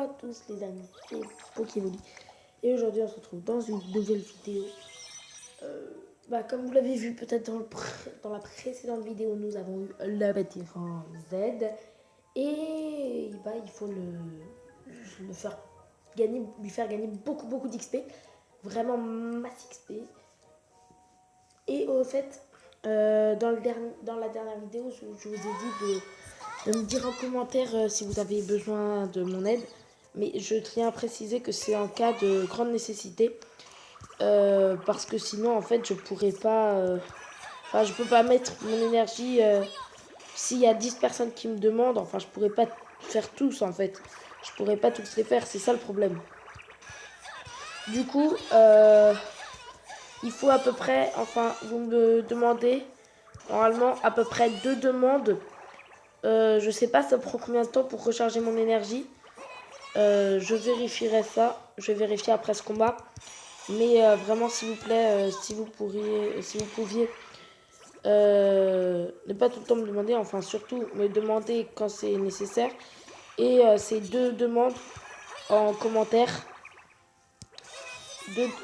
à tous les amis, c'est Pokémon. Et aujourd'hui on se retrouve dans une nouvelle vidéo. Comme vous l'avez vu peut-être dans la précédente vidéo, nous avons eu le vétéran Z. Et il faut le faire gagner, lui faire gagner beaucoup d'XP. Vraiment masse XP. Et au fait, dans la dernière vidéo, je vous ai dit de me dire en commentaire si vous avez besoin de mon aide. Mais je tiens à préciser que c'est en cas de grande nécessité. Parce que sinon, en fait, je pourrais pas... je peux pas mettre mon énergie... s'il y a 10 personnes qui me demandent, enfin, je pourrais pas faire tous, en fait. Je pourrais pas tous les faire, c'est ça le problème. Du coup, il faut à peu près... Enfin, vous me demandez... Normalement, à peu près 2 demandes. Je sais pas ça prend combien de temps pour recharger mon énergie. Je vérifierai ça. Je vais vérifier après ce combat. Mais vraiment, s'il vous plaît, si vous pouviez ne pas tout le temps me demander, enfin surtout me demander quand c'est nécessaire. Et ces 2 demandes en commentaire.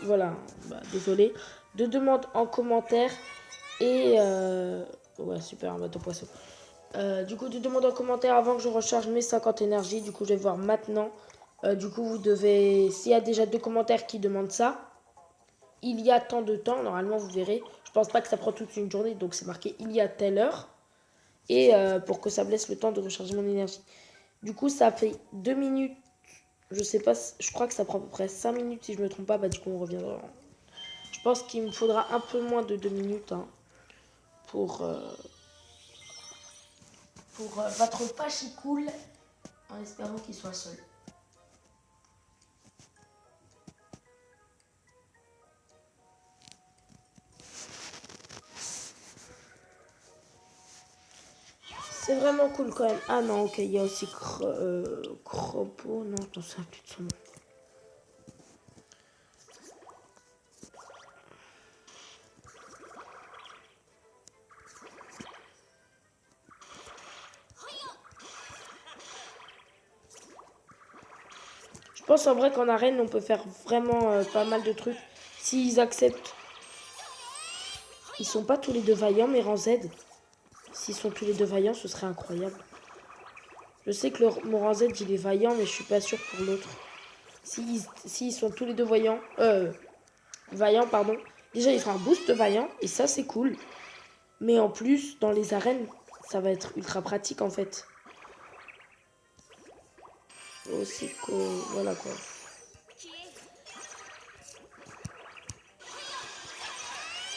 Voilà, désolé. 2 demandes en commentaire. Et ouais, super, un bateau poisson. Du coup, 2 demandes en commentaire avant que je recharge mes 50 énergies. Du coup, je vais voir maintenant. Du coup, vous devez... S'il y a déjà 2 commentaires qui demandent ça, il y a tant de temps, normalement, vous verrez. Je pense pas que ça prend toute une journée, donc c'est marqué il y a telle heure. Et pour que ça me laisse le temps de recharger mon énergie. Du coup, ça fait 2 minutes. Je sais pas, je crois que ça prend à peu près 5 minutes si je me trompe pas. Du coup, on reviendra. Je pense qu'il me faudra un peu moins de 2 minutes pour battre Pachikoul en espérant qu'il soit seul. C'est vraiment cool quand même. Ah non, ok, il y a aussi Cropo. Non, je ne sais plus de son nom. Je pense en vrai qu'en arène, on peut faire vraiment pas mal de trucs. S'ils acceptent. Ils sont pas tous les deux vaillants, mais rang Z. S'ils sont tous les deux vaillants, ce serait incroyable. Je sais que mon rang Z, il est vaillant, mais je suis pas sûre pour l'autre. S'ils sont tous les deux vaillants, pardon. Déjà, ils font un boost vaillant, et ça, c'est cool. Mais en plus, dans les arènes, ça va être ultra pratique, en fait. Aussi que... Voilà, quoi.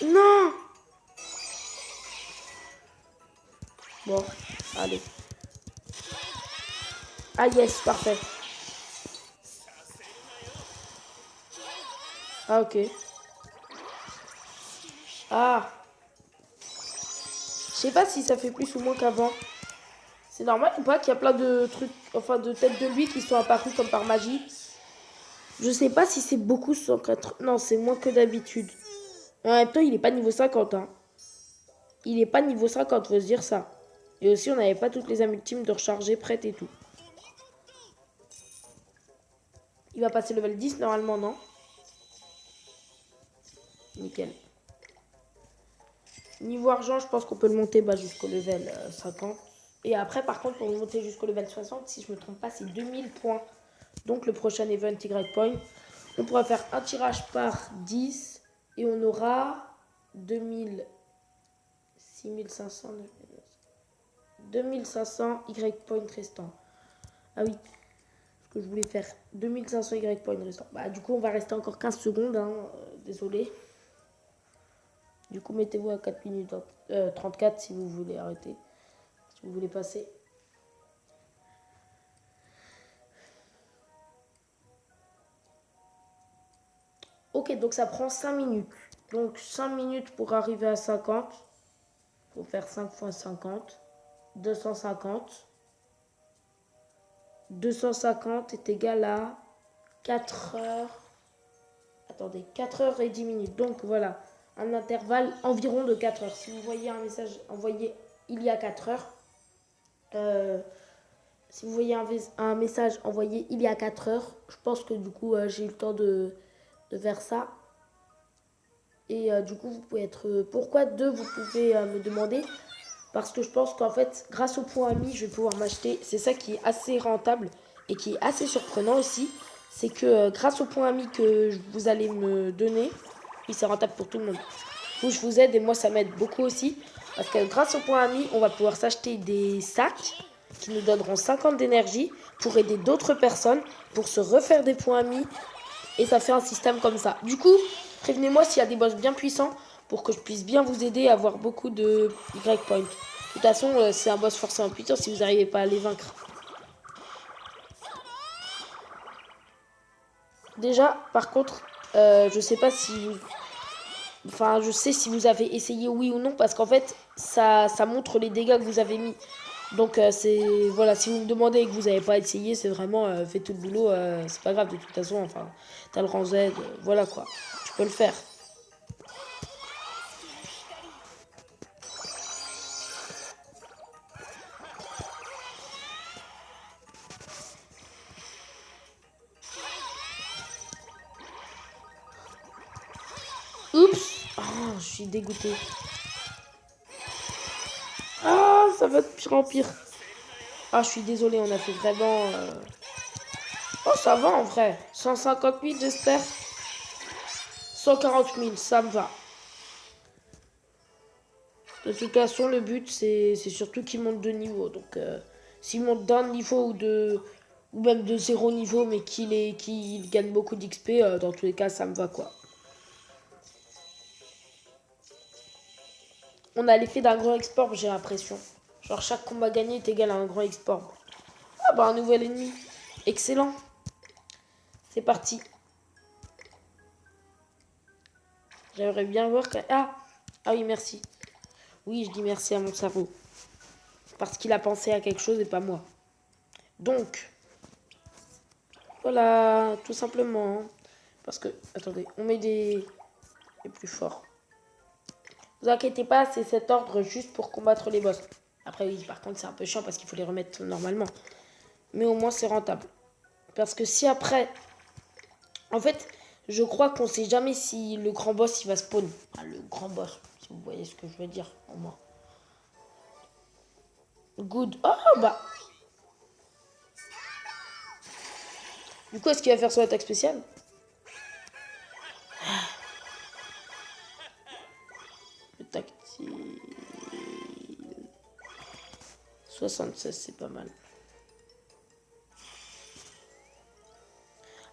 Non! Bon, allez. Ah yes, parfait. Ah ok. Ah. Je sais pas si ça fait plus ou moins qu'avant. C'est normal ou pas qu'il y a plein de trucs, enfin de têtes de lui qui sont apparues comme par magie. Je sais pas si c'est beaucoup 104. Non, c'est moins que d'habitude. En même temps, il est pas niveau 50. Hein. Il est pas niveau 50, faut se dire ça. Et aussi, on n'avait pas toutes les âmes ultimes de recharger prêtes et tout. Il va passer level 10 normalement, non? Nickel. Niveau argent, je pense qu'on peut le monter jusqu'au level 50. Et après, par contre, pour le monter jusqu'au level 60, si je me trompe pas, c'est 2000 points. Donc le prochain event Y Point. On pourra faire un tirage par 10 et on aura 2000, 6500, 2500 Y Point restants. Ah oui, ce que je voulais faire, 2500 Y Point restants. Du coup, on va rester encore 15 secondes, désolé. Du coup, mettez-vous à 4 minutes 34 si vous voulez arrêter, si vous voulez passer. Ok, donc ça prend 5 minutes. Donc 5 minutes pour arriver à 50. Il faut faire 5 fois 50. 250. 250 est égal à 4 heures. Attendez, 4 heures et 10 minutes. Donc voilà, un intervalle environ de 4 heures. Si vous voyez un message envoyé il y a 4 heures, Si vous voyez un message envoyé il y a 4 heures, je pense que du coup j'ai eu le temps de faire ça. Et du coup vous pouvez être... pourquoi 2 vous pouvez me demander? Parce que je pense qu'en fait grâce au point ami je vais pouvoir m'acheter. C'est ça qui est assez rentable et qui est assez surprenant aussi. C'est que grâce au point ami que vous allez me donner, oui c'est rentable pour tout le monde. Vous je vous aide et moi ça m'aide beaucoup aussi. Parce que grâce au point ami on va pouvoir s'acheter des sacs qui nous donneront 50 d'énergie pour aider d'autres personnes, pour se refaire des points amis. Et ça fait un système comme ça. Du coup, prévenez-moi s'il y a des boss bien puissants pour que je puisse bien vous aider à avoir beaucoup de Y-Point. De toute façon, c'est un boss forcément puissant si vous n'arrivez pas à les vaincre. Déjà, par contre, je sais pas si vous... Enfin, je sais si vous avez essayé oui ou non, parce qu'en fait, ça montre les dégâts que vous avez mis. Donc, c'est... Voilà, si vous me demandez et que vous n'avez pas essayé, c'est vraiment... fait tout le boulot, c'est pas grave de toute façon. Enfin, t'as le rang Z, voilà quoi. Tu peux le faire. Oups. Oh, je suis dégoûté. Ah, ça va de pire en pire. Ah, je suis désolé, on a fait vraiment... Oh, ça va en vrai. 150 000, j'espère. 140 000, ça me va. De toute façon, le but, c'est surtout qu'il monte de niveau. Donc, s'il monte d'un niveau ou même de 0 niveau, mais qu'il gagne beaucoup d'XP, dans tous les cas, ça me va, quoi. On a l'effet d'un grand export, j'ai l'impression. Genre, chaque combat gagné est égal à un grand export. Ah bah, un nouvel ennemi. Excellent. C'est parti. J'aimerais bien voir que... Ah oui, merci. Oui, je dis merci à mon cerveau. Parce qu'il a pensé à quelque chose et pas moi. Donc, voilà, tout simplement. Parce que, attendez, on met les plus forts. Ne vous inquiétez pas, c'est cet ordre juste pour combattre les boss. Après, oui, par contre, c'est un peu chiant parce qu'il faut les remettre normalement. Mais au moins, c'est rentable. Parce que si après... En fait, je crois qu'on sait jamais si le grand boss, il va spawn. Ah, le grand boss, si vous voyez ce que je veux dire, au moins. Good. Oh, bah... Du coup, est-ce qu'il va faire son attaque spéciale? Le tactile... 76, c'est pas mal.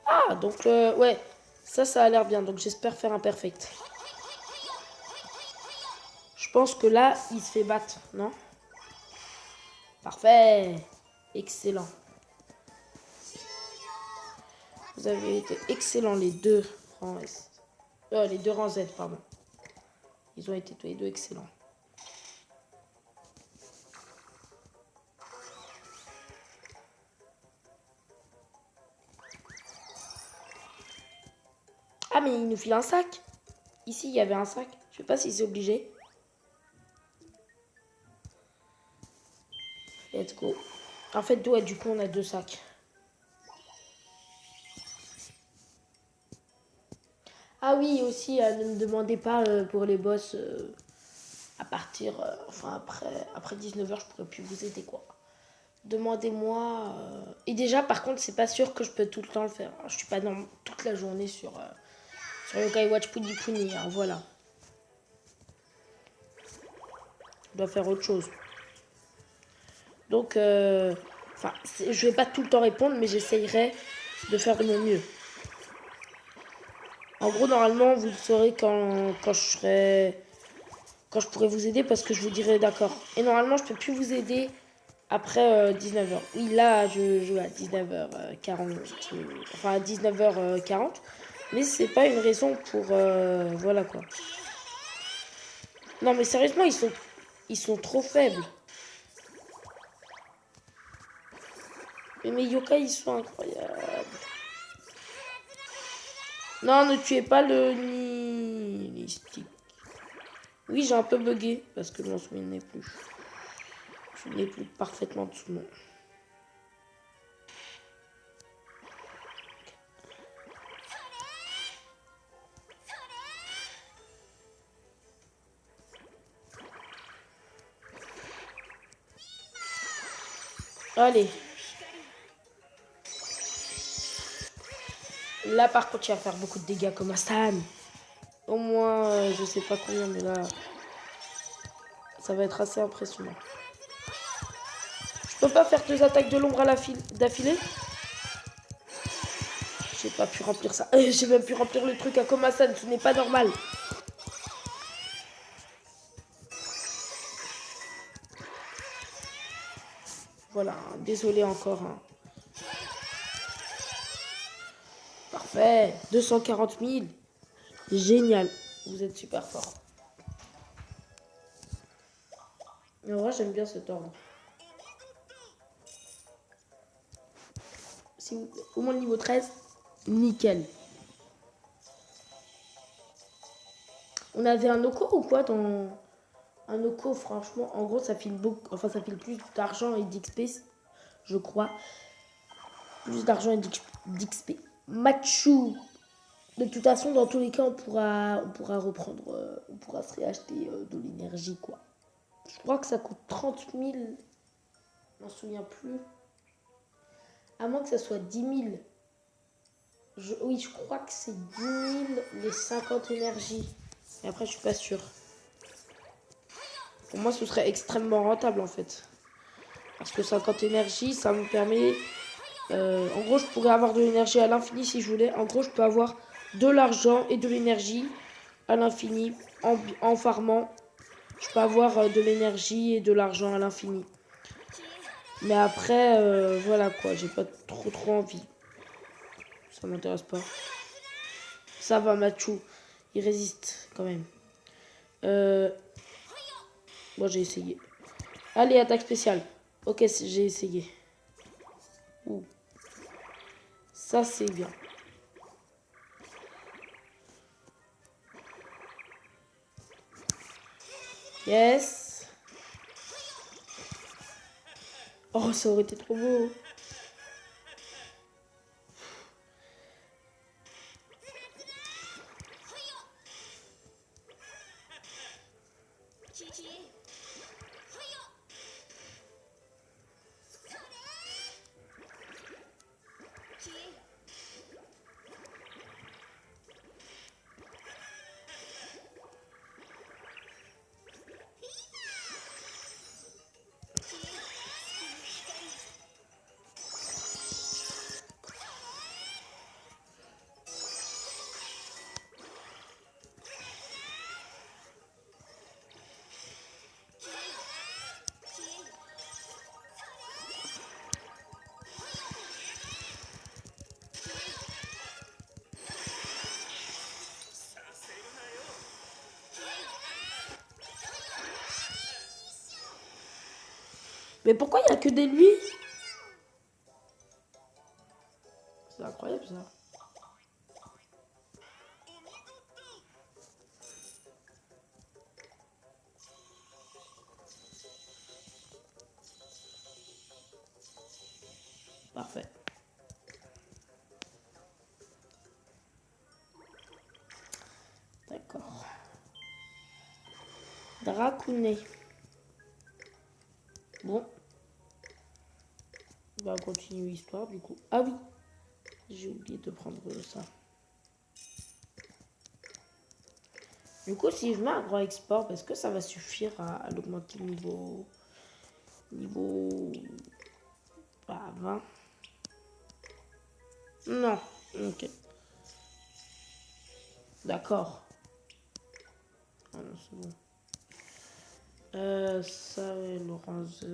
Ah, donc, ouais. Ça a l'air bien. Donc, j'espère faire un perfect. Je pense que là, il se fait battre, non? Parfait. Excellent. Vous avez été excellents, les deux rangs S. Les deux rangs Z, pardon. Ils ont été tous les deux excellents. Ah, mais il nous file un sac. Ici, il y avait un sac. Je sais pas si c'est obligé. Let's go. En fait, ouais, du coup, on a 2 sacs. Ah oui, aussi, ne me demandez pas pour les boss à partir... enfin, après 19h, je pourrais plus vous aider, quoi. Demandez-moi... Et déjà, par contre, c'est pas sûr que je peux tout le temps le faire. Je suis pas dans toute la journée sur Yokai Watch Puni Puni, hein, voilà. Je dois faire autre chose. Donc, enfin, je vais pas tout le temps répondre, mais j'essayerai de faire de mon mieux. En gros, normalement, vous le saurez quand je pourrai vous aider parce que je vous dirai d'accord. Et normalement, je peux plus vous aider après 19h. Oui, là, je joue à 19h40. Enfin, à 19h40. Mais c'est pas une raison pour... voilà, quoi. Non, mais sérieusement, ils sont trop faibles. Mais mes yokai, ils sont incroyables. Non, ne tuez pas le nihilistique. Oui, j'ai un peu bugué parce que je m'en souvenais plus. Je n'ai plus parfaitement de son nom. Allez. Là, par contre, il va faire beaucoup de dégâts comme Hassan. Au moins, je sais pas combien, mais là, ça va être assez impressionnant. Je peux pas faire 2 attaques de l'ombre à d'affilée. J'ai pas pu remplir ça. J'ai même pu remplir le truc à comme Hassan, ce n'est pas normal. Voilà, désolé encore. Hein. Parfait, 240 000. Génial, vous êtes super fort. En vrai, j'aime bien cet ordre. Si vous... Au moins le niveau 13, nickel. On avait un Oko ou quoi dans... Un Oko, franchement, en gros, ça file beaucoup... Enfin, ça file plus d'argent et d'XP, je crois. Plus d'argent et d'XP. Machu. De toute façon, dans tous les cas, on pourra reprendre... on pourra se réacheter de l'énergie, quoi. Je crois que ça coûte 30 000. Je m'en souviens plus. À moins que ça soit 10 000. Oui, je crois que c'est 10 000 les 50 énergies. Et après, je suis pas sûre. Pour moi, ce serait extrêmement rentable, en fait. Parce que 50 énergies, ça me permet... en gros, je pourrais avoir de l'énergie à l'infini si je voulais. En gros, je peux avoir de l'argent et de l'énergie à l'infini en farmant. Je peux avoir de l'énergie et de l'argent à l'infini. Mais après, voilà quoi, j'ai pas trop envie. Ça m'intéresse pas. Ça va, Machu. Il résiste quand même. Bon, j'ai essayé. Allez, attaque spéciale. Ok, j'ai essayé. Ouh. Ça, c'est bien. Yes. Oh, ça aurait été trop beau. Mais pourquoi il n'y a que des lui? C'est incroyable ça. Parfait. D'accord. Dracounet. Bon. On va continuer l'histoire du coup. Ah oui. J'ai oublié de prendre ça. Du coup, si je mets un grand export, est-ce que ça va suffire à l'augmenter niveau... Niveau... Bah, 20. Non. Ok. D'accord. Ah non, c'est bon. Ça, Laurence...